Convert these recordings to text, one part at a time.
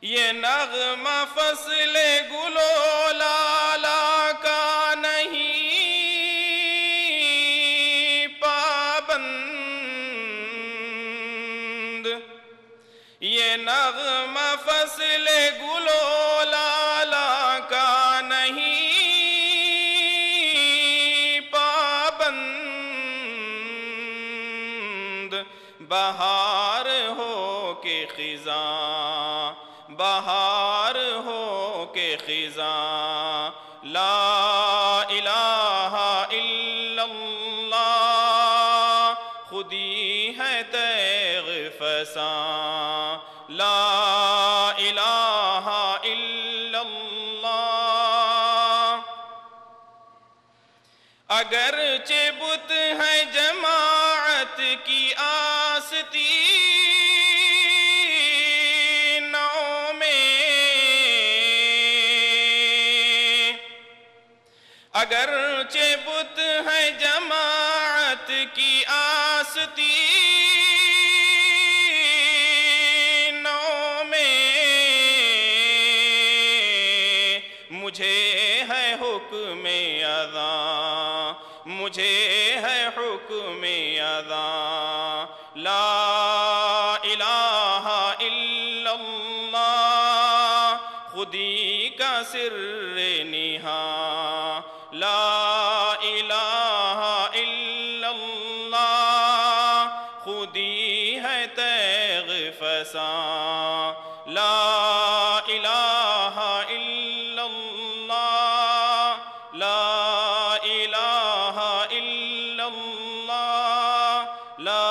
یہ نغمہ فصل گل و لالا کا نہیں پابند، یہ نغمہ فصل گل و لالا کا نہیں پابند، بہار ہو کہ خزاں، بہار ہو کہ خزاں، لا الہ الا اللہ خودی ہے تیغ فساں، لا الہ الا اللہ۔ اگرچہ بت ہے جماعت کی آستینوں میں، اگرچہ بت ہے جماعت کی آستینوں میں، مجھے ہے حکم اذاں، مجھے ہے حکم اذاں، لا الہ الا اللہ خودی کا سر نہاں، لا الہ الا اللہ خودی ہے تیغ فساں، لا الہ الا اللہ، لا الہ الا اللہ، لا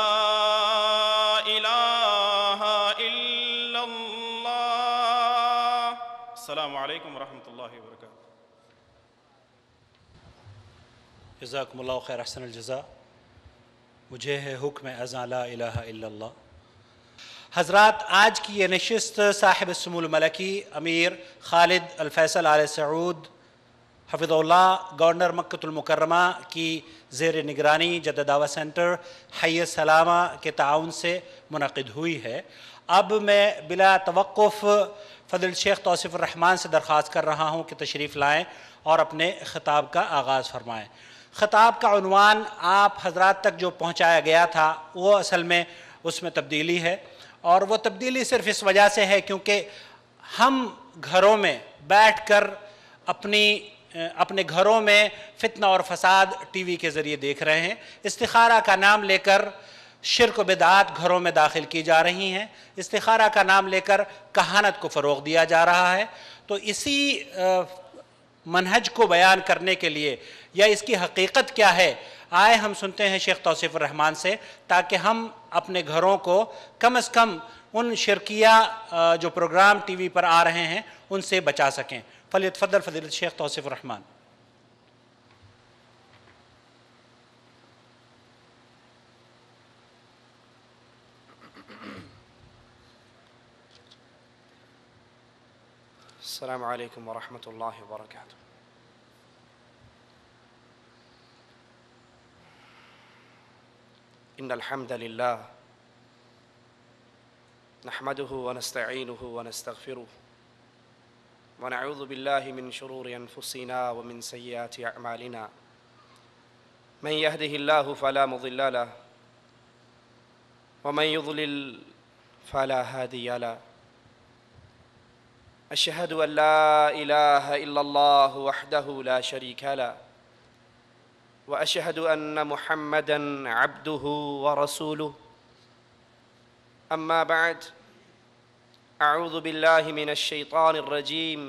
الہ الا اللہ۔ السلام علیکم ورحمۃ اللہ وبرکاتہ۔ جزاکم اللہ خیر، احسن الجزاء۔ مجھے ہے حکم اذاں لا الہ الا اللہ۔ حضرات، آج کی یہ نشست صاحب السمو الملکی امیر خالد الفیصل آل سعود حفظہ اللہ گورنر مکۃ المکرمہ کی زیر نگرانی جدہ دعویٰ سینٹر حی السلامہ کے تعاون سے منعقد ہوئی ہے۔ اب میں بلا توقف فضل شیخ توصیف الرحمان سے درخواست کر رہا ہوں کہ تشریف لائیں اور اپنے خطاب کا آغاز فرمائیں۔ خطاب کا عنوان آپ حضرات تک جو پہنچایا گیا تھا وہ اصل میں اس میں تبدیلی ہے، اور وہ تبدیلی صرف اس وجہ سے ہے کیونکہ ہم گھروں میں بیٹھ کر اپنے گھروں میں فتنہ اور فساد ٹی وی کے ذریعے دیکھ رہے ہیں۔ استخارہ کا نام لے کر شرک و بدعات گھروں میں داخل کی جا رہی ہیں، استخارہ کا نام لے کر کہانت کو فروغ دیا جا رہا ہے۔ تو اسی منہج کو بیان کرنے کے لیے یا اس کی حقیقت کیا ہے، آئے ہم سنتے ہیں شیخ توصیف الرحمان سے، تاکہ ہم اپنے گھروں کو کم از کم ان شرکیہ جو پروگرام ٹی وی پر آ رہے ہیں ان سے بچا سکیں۔ فلیتفضل فضیلۃ شیخ توصیف الرحمان۔ السلام علیکم ورحمۃ اللہ وبرکاتہ۔ ان الحمد للہ نحمده ونستعینه ونستغفره ونعوذ باللہ من شرور انفسنا ومن سیئات اعمالنا، من يهده اللہ فلا مضل له ومن يضلل فلا هادی له، اشہد ان لا الہ الا اللہ وحدہ لا شریک له واشہد ان محمدا عبدہ ورسولہ، اما بعد، اعوذ باللہ من الشیطان الرجیم،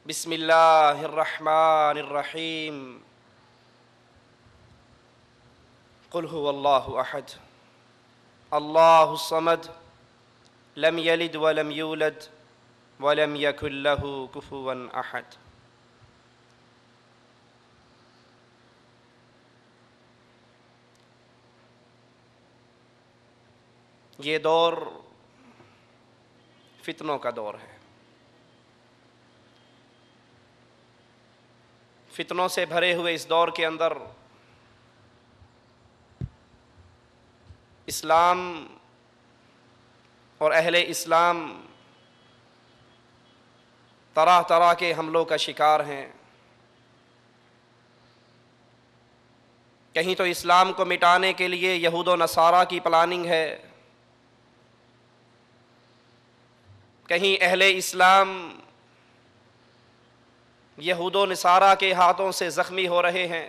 بسم اللہ الرحمن الرحیم، قل هو اللہ احد اللہ الصمد لم یلد ولم یولد ولم یکن له کفوا احد۔ یہ دور فتنوں کا دور ہے، فتنوں سے بھرے ہوئے اس دور کے اندر اسلام اور اہل اسلام طرح طرح کے حملوں کا شکار ہیں. کہیں تو اسلام کو مٹانے کے لیے یہود و نصارہ کی پلاننگ ہے، کہیں اہل اسلام یہود و نصارہ کے ہاتھوں سے زخمی ہو رہے ہیں.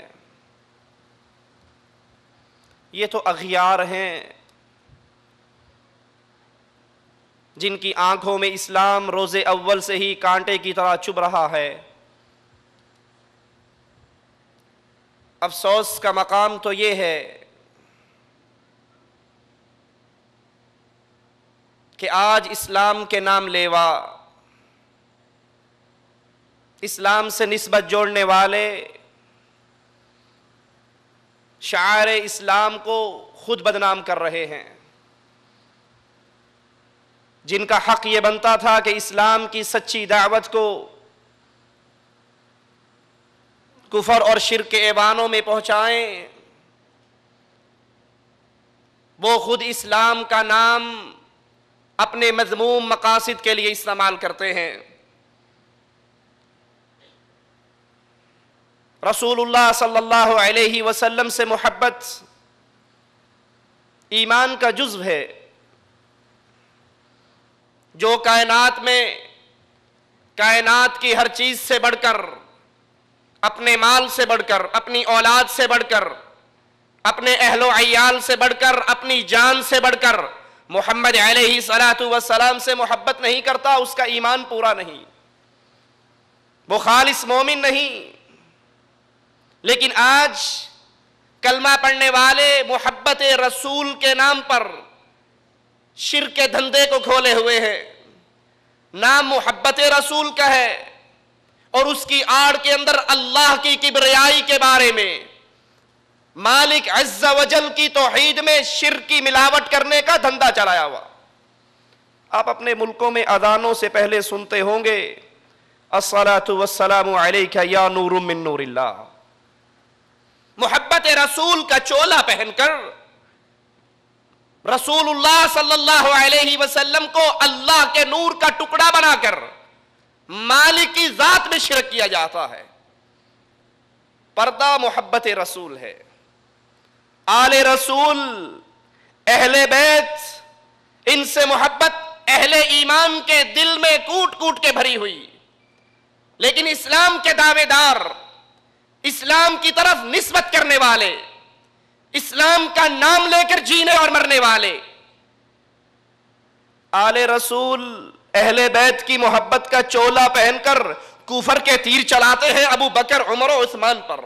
یہ تو اغیار ہیں جن کی آنکھوں میں اسلام روز اول سے ہی کانٹے کی طرح چبھ رہا ہے. افسوس کا مقام تو یہ ہے کہ آج اسلام کے نام لیوا، اسلام سے نسبت جوڑنے والے شعائر اسلام کو خود بدنام کر رہے ہیں، جن کا حق یہ بنتا تھا کہ اسلام کی سچی دعوت کو کفر اور شرک کے ایوانوں میں پہنچائیں، وہ خود اسلام کا نام اپنے مذموم مقاصد کے لیے استعمال کرتے ہیں. رسول اللہ صلی اللہ علیہ وسلم سے محبت ایمان کا جزو ہے. جو کائنات میں کائنات کی ہر چیز سے بڑھ کر، اپنے مال سے بڑھ کر، اپنی اولاد سے بڑھ کر، اپنے اہل و عیال سے بڑھ کر، اپنی جان سے بڑھ کر محمد علیہ الصلوۃ والسلام سے محبت نہیں کرتا، اس کا ایمان پورا نہیں، وہ خالص مومن نہیں. لیکن آج کلمہ پڑھنے والے محبت رسول کے نام پر شرک کے دھندے کو کھولے ہوئے ہیں. نام محبت رسول کا ہے اور اس کی آڑ کے اندر اللہ کی کبریائی کے بارے میں، مالک عز و جل کی توحید میں شرک کی ملاوٹ کرنے کا دھندا چلایا ہوا. آپ اپنے ملکوں میں اذانوں سے پہلے سنتے ہوں گے الصلاۃ والسلام علیک یا نور من نور اللہ. محبت رسول کا چولا پہن کر رسول اللہ صلی اللہ علیہ وسلم کو اللہ کے نور کا ٹکڑا بنا کر مالک کی ذات میں شرک کیا جاتا ہے. پردہ محبت رسول ہے. آل رسول، اہل بیت، ان سے محبت اہل ایمان کے دل میں کوٹ کوٹ کے بھری ہوئی. لیکن اسلام کے دعوے دار، اسلام کی طرف نسبت کرنے والے، اسلام کا نام لے کر جینے اور مرنے والے، آل رسول اہل بیت کی محبت کا چولا پہن کر کفر کے تیر چلاتے ہیں ابو بکر، عمر و عثمان پر.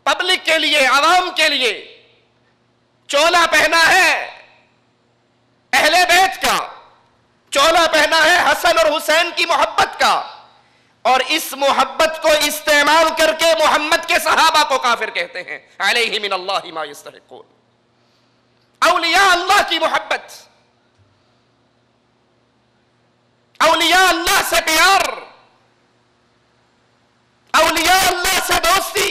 پبلک کے لیے، عوام کے لیے چولا پہنا ہے اہل بیت کا، چولا پہنا ہے حسن اور حسین کی محبت کا، اور اس محبت کو استعمال کر کے محمد کے صحابہ کو کافر کہتے ہیں. علیہ من اللہ ما یستحقون. اولیاء اللہ کی محبت، اولیاء اللہ سے پیار، اولیاء اللہ سے دوستی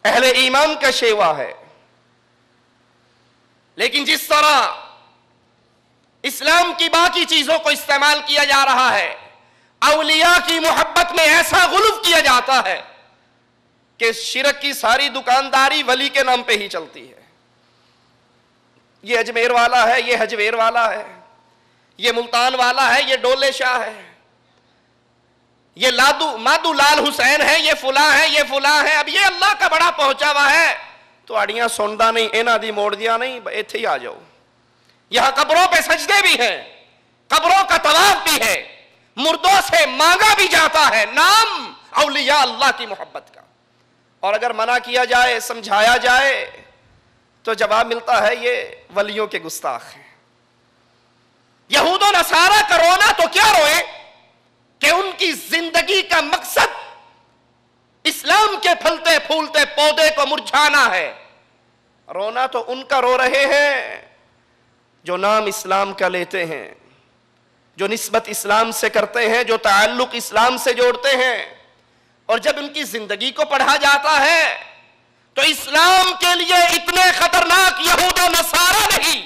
اہل ایمان کا شیوا ہے. لیکن جس طرح اسلام کی باقی چیزوں کو استعمال کیا جا رہا ہے، اولیاء کی محبت میں ایسا غلو کیا جاتا ہے کہ شرک کی ساری دکانداری ولی کے نام پہ ہی چلتی ہے. یہ اجمیر والا ہے، یہ حجویر والا ہے، یہ ملتان والا ہے، یہ ڈولے شاہ ہے، یہ مادو لال حسین ہے، یہ فلاں ہے، یہ فلاں ہے. اب یہ اللہ کا بڑا پہنچا ہوا ہے تو اڑیاں سندا نہیں، اینا دی موڑ دیا نہیں، ایتھے ہی آ جاؤ. یہاں قبروں پہ سجدے بھی ہیں، قبروں کا طواف بھی ہے، مردوں سے مانگا بھی جاتا ہے. نام اولیاء اللہ کی محبت کا. اور اگر منع کیا جائے، سمجھایا جائے تو جواب ملتا ہے یہ ولیوں کے گستاخ ہیں. یہود و نصارہ کا رونا تو کیا روئے کہ ان کی زندگی کا مقصد اسلام کے پھلتے پھولتے پودے کو مرجھانا ہے. رونا تو ان کا رو رہے ہیں جو نام اسلام کا لیتے ہیں، جو نسبت اسلام سے کرتے ہیں، جو تعلق اسلام سے جوڑتے ہیں. اور جب ان کی زندگی کو پڑھا جاتا ہے تو اسلام کے لیے اتنے خطرناک یہود و نصارہ نہیں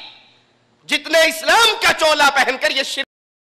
جتنے اسلام کا چولا پہن